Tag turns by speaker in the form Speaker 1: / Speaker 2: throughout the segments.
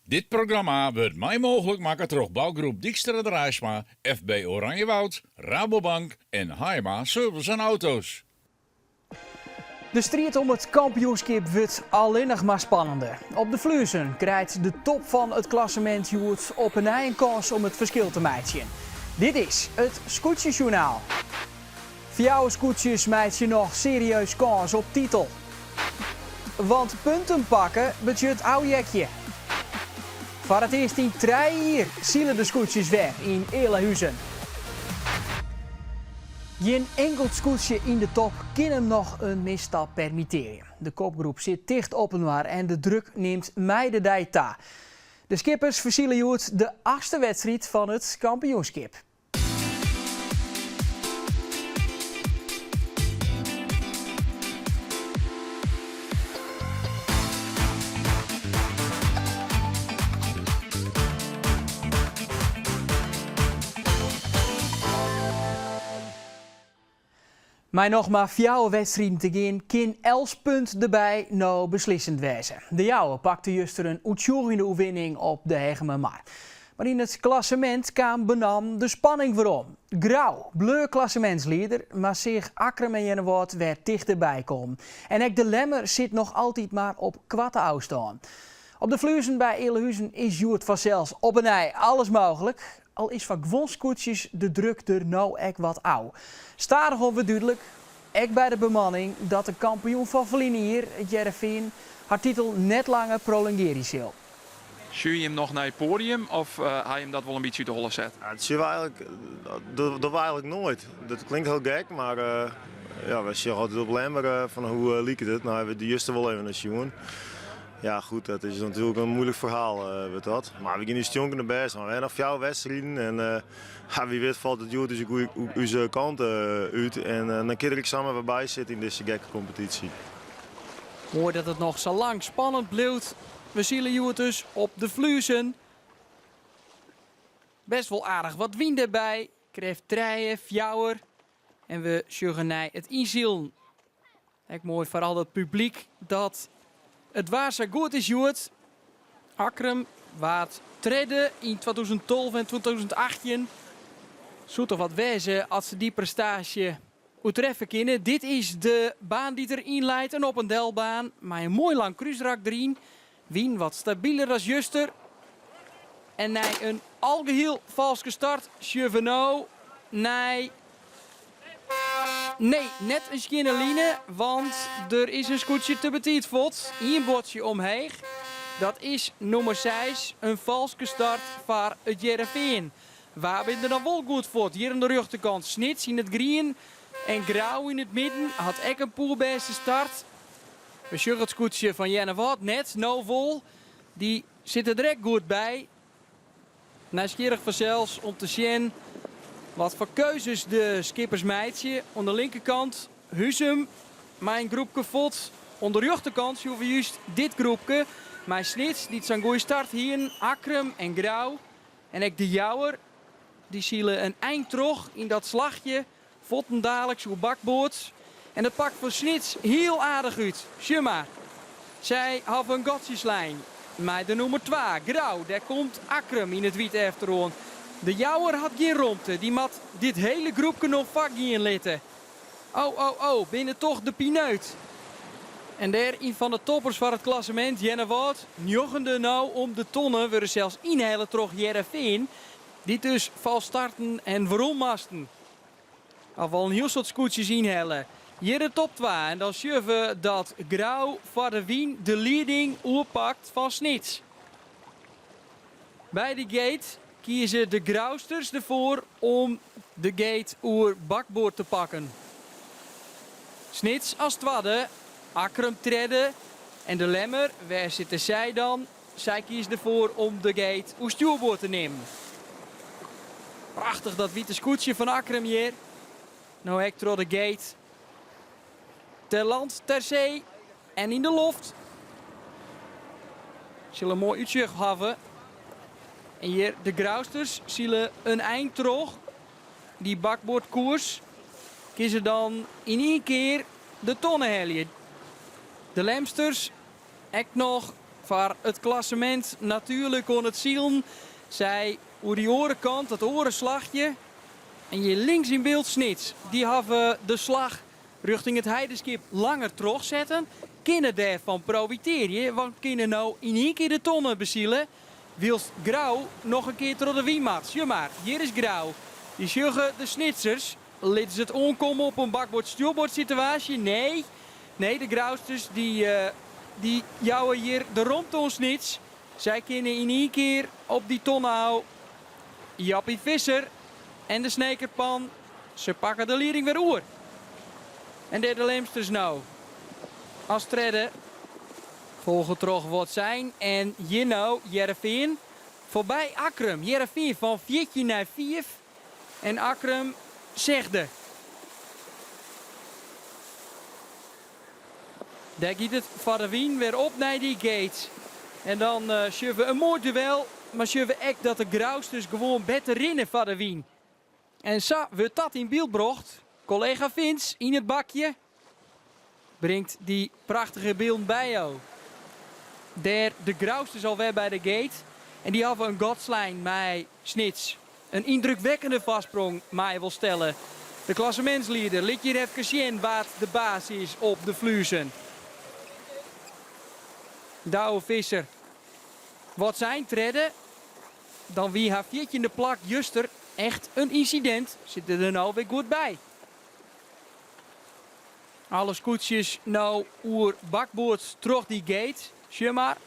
Speaker 1: Dit programma wordt mij mogelijk maken door bouwgroep Dijkstra Drijsma, FB Oranjewoud, Rabobank en Haima Service en Auto's.
Speaker 2: De strijd om het kampioenschap wordt alleen nog maar spannender. Op de Vluzen krijgt de top van het klassement Joert op een eigen kans om het verschil te maken. Dit is het Scootjesjournaal. Voor jouw scootjes maakt je nog serieus kans op titel. Want punten pakken budget oudjekje. Voor het eerst in 3 jaar zielen de scootjes weg in Elehuizen. Geen enkel scootje in de top kan hem nog een misstap permitteren. De kopgroep zit dicht op elkaar en de druk neemt mij de dij ta. De skippers verzielen Joert de 8e wedstrijd van het kampioenschap. Maar nog maar 4 wedstrijden te gaan, kan 11 punten erbij nou beslissend wezen. De Jouwe pakte juist een uitzonderlijke overwinning op de Hegemenmar. Maar in het klassement kwam benam de spanning waarom. Grauw, bleu klassementsleider, maar zich Akrem en Jennewoord werd dichterbij komen. En ook de Lemmer zit nog altijd maar op kwarte afstand. Op de Vluzen bij Elehuizen is Joert vanzelfs op een ei alles mogelijk. Al is van gewonscootjes de druk er nou echt wat ouw. Stadig onverduidelijk, ook bij de bemanning, dat de kampioen van Vlinier, Jereveen, haar titel net langer prolongeren zal.
Speaker 3: Stuur je hem nog naar het podium of ga je hem dat wel een beetje te hollen zet?
Speaker 4: Ja, dat zien we eigenlijk, dat we eigenlijk nooit. Dat klinkt heel gek, maar ja, we zien altijd op Lemmer van hoe liep het. Nou hebben we de juiste wel even een jongen. Ja goed, dat is natuurlijk een moeilijk verhaal met dat. Maar we gaan nu jongen naar best. We hebben nog 4 wedstrijden en ja, wie weet valt het Joert dus onze kant uit. En dan kan ik samen weer bij zitten in deze gekke competitie.
Speaker 2: Mooi dat het nog zo lang spannend blijft. We zien Joert dus op de Vluzen. Best wel aardig wat wind erbij. Kreeg 3, 4. En we zullen naar het inzielen. Echt mooi vooral het publiek dat het waar zo goed is, Joert. Akrem waard treden in 2012 en 2018. Zou toch wat wezen als ze die prestatie uittreffen kunnen. Dit is de baan die erin leidt, een op-en-delbaan. Maar een mooi lang kruisrak erin. Wien wat stabieler als Juster. En na een algeheel valske start. Cheveno. Nee, net een skinneline, want er is een scootje te betiet vod. Hier een bordje omheen. Dat is nummer 6, een valske start voor het Jereveen. Waar ben je er dan wel goed voor? Hier aan de rechterkant Snits in het green en Grauw in het midden. Had ek een poolbeste start. We zien het scootje van Jennewoord net, nou vol. Die zit er direct goed bij. Nieuwsgierig vanzelfs om te zien wat voor keuzes de skippers meidje. Aan de linkerkant Husum, mijn groepje vod. Aan de rechterkant zien we juist dit groepje. Mijn Snits, die zijn goede start hier. Akrem en Grauw. En ook de Jouwer. Die zielen een eind terug in dat slagje. Votten dadelijk zo'n bakboord. En dat pakt voor Snits heel aardig uit. Zie maar. Zij hebben een gotjeslijn. Maar de nummer 2, Grauw, daar komt Akrem in het wiet efteroon. De Jouwer had geen romte. Die mat dit hele groepje nog vak in litten. Oh, binnen toch de pineut. En daar een van de toppers van het klassement, Jennewoord, joggende nou om de tonnen. We zelfs inhalen terug Jereveen. Die dus vals starten en verommasten. Al wel een heel soort scootjes inhalen. Hier de top 2. En dan zien we dat Grauw voor de wien de leading oerpakt van Snits. Bij de gate kiezen de Grauwsters ervoor om de gate oer bakboord te pakken. Snits als tweede, Akrem treden en de Lemmer, waar zitten zij dan? Zij kiezen ervoor om de gate oer stuurboord te nemen. Prachtig dat witte scootje van Akrem hier. Nou Hector de gate. Ter land, ter zee en in de lucht. Zullen een mooi uitzicht hebben. En hier de Grauwsters zullen een eind terug. Die bakboordkoers kiezen dan in 1 keer de tonnen helien. De Lemsters echt nog voor het klassement natuurlijk kon het zielen. Zij hoe die orenkant, het orenslagje. En je links in beeld Snits. Die hebben de slag richting het heidenskip langer terugzetten. Kunnen daarvan profiteren, want kunnen nou in één keer de tonnen bezielen. Wils Grauw nog een keer door de wienmaat. Zie maar, hier is Grauw. Die zeggen de Snitsers. Litten ze het onkomen op een bakbord-stuurbord situatie? Nee. Nee, de Grauwsters die jouwen hier de romtonsnits. Zij kunnen in één keer op die tonnen houden. Jappie Visser en de Snekerpan. Ze pakken de liering weer oer. En de Leemsters nou. Als treden volgen terug wat zijn. En hier nou Jereveen voorbij Akrum. Jereveen van 14 naar 4. En Akrum zegde. Daar gaat het van de Wien weer op naar die gate. En dan zullen we een mooi duel. Maar zullen we echt dat de Grauwsters gewoon beter rennen van de Wien. En zo wordt dat in beeld gebracht. Collega Vins in het bakje. Brengt die prachtige beelden bij jou. Daar de Grauwsters alweer bij de gate. En die hebben een godslijn met Snits. Een indrukwekkende vastsprong mij wil stellen. De klassementsleider liet je even zien wat de baas is op de Vluzen. Douwe Visser. Wat zijn treden? Dan wie haar viertje in de plak juster. Echt een incident. Zitten er nou weer goed bij. Alle scootjes nou oer bakboord terug die gate. Zie maar.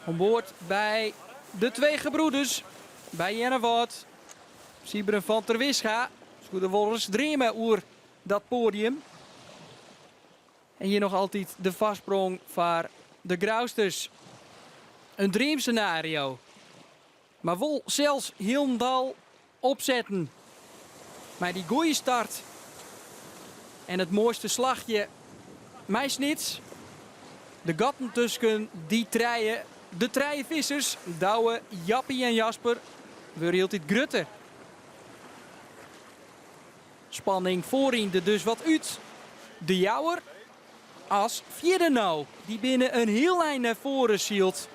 Speaker 2: Onboord bij de twee gebroeders. Bij Jennevoort. Sieberen van ter Wisga. Goede Wolfs dreamen oer dat podium. En hier nog altijd de vastsprong voor de Grauwsters. Een dreamscenario. Maar wel zelfs Hilmdal opzetten. Maar die goeie start. En het mooiste slagje. Snits. De gatten tussen die treien. De vissers. Douwe, Jappie en Jasper. Weer hield dit grutter. Spanning voorin de dus wat uit. De Jouwer. Als vierde nou. Die binnen een heel eind naar voren zielt.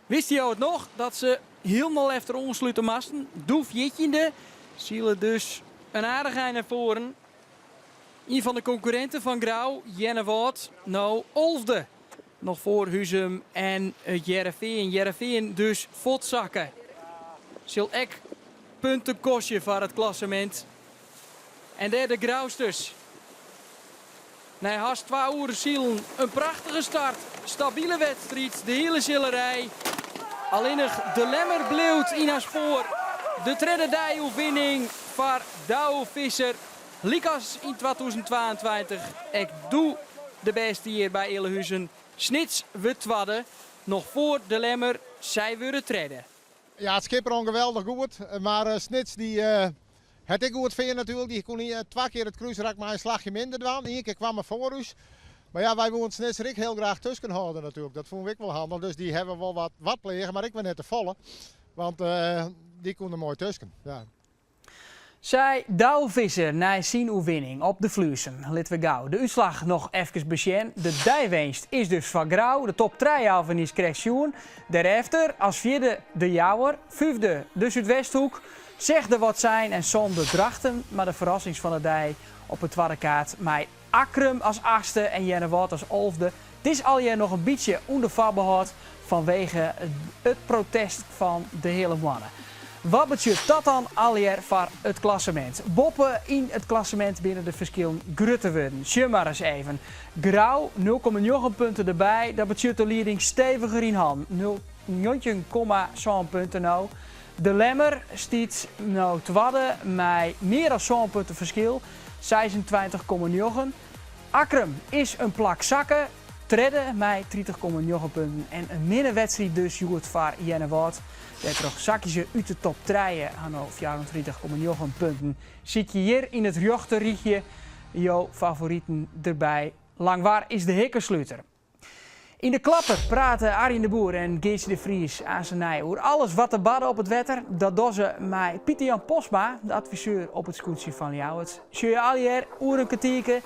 Speaker 2: Wist je het nog? Dat ze helemaal efter onsluiten masten. Doe viertjende. Zielen dus een aardig eind naar voren. Een van de concurrenten van Grauw, Jennevoort, nou Olfde. Nog voor Huzum en Jereveen. Jereveen dus potzakken. Zil ek punten kostje voor het klassement. En daar de Grauwsters. Nee, haast 2 uur zielen. Een prachtige start. Stabiele wedstrijd. De hele zillerij. Alleen nog de Lemmer bleef in haar spoor. De derde dij-overwinning voor Douwe Visser. Likas in 2022. Ik doe de beste hier bij Elehuizen. Snits we twadden. Nog voor de Lemmer. Zij willen treden.
Speaker 5: Ja, het schip er geweldig goed. Maar Snits die... Het ik goed vind natuurlijk, die kon hier 2 keer het kruisrak maar een slagje minder dan. 1 keer kwam er voor ons. Maar ja, wij wilden Snits ik heel graag tussen houden natuurlijk. Dat vond ik wel handig. Dus die hebben wel wat plegen, maar ik ben net te volle. Want die kon er mooi tussen. Ja.
Speaker 2: Zij Douwe Visser na zijn oefening op de Vluzen. Laten we gauw de uitslag nog even besjen. De dijwinst is dus van Grauw. De top 3 van is Kresjoen. Daarachter als vierde de Jouwer. 5e de Zuidwesthoek. Zegde wat zijn en zonder Drachten. Maar de verrassings van de dij op het tweede kaart. Met Akrum als 8e en Jennevoort als 11e. Het is alweer nog een beetje onder voorbehoud vanwege het protest van de hele mannen. Wat betekent dat dan alweer voor het klassement? Boppen in het klassement binnen de verschillen grutter worden. Zie maar eens even. Grauw 0,9 punten erbij. Dat betekent de leiding steviger in hand. 0,7 punten nou. De Lemmer stiet nou twadde met meer dan 1 punten verschil. 26,9. Akrum is een plak zakken. Tredde met 30,9 punten. En een middenwedstrijd dus goed voor Jennevoort. Daar nog zakjes uit de top 3 aan 34,9 punten. Zie je hier in het rechterrietje jouw favorieten erbij. Langwaar is de hekkersluiter. In de klapper praten Arjen de Boer en Geertje de Vries aan zijn nij over alles wat te badden op het wetter. Dat doen ze met Pieter-Jan Posma, de adviseur op het scootje van Ljouwert. Zul je al hier oer een kwartiertje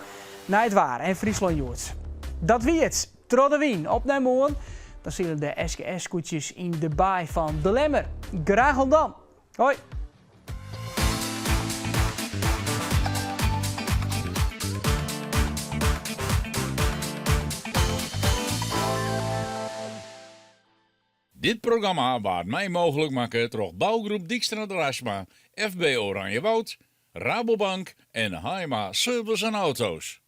Speaker 2: naar het waar en Friesland Joert. Dat wie het, Trodde Wien, op naar morgen. Dan zullen de SGS-scootjes in de baai van De Lemmer. Graag dan. Hoi.
Speaker 1: Dit programma waard mij mogelijk maken door bouwgroep Dijkstra de Raasma, FB Oranjewoud, Rabobank en Haima Service en Auto's.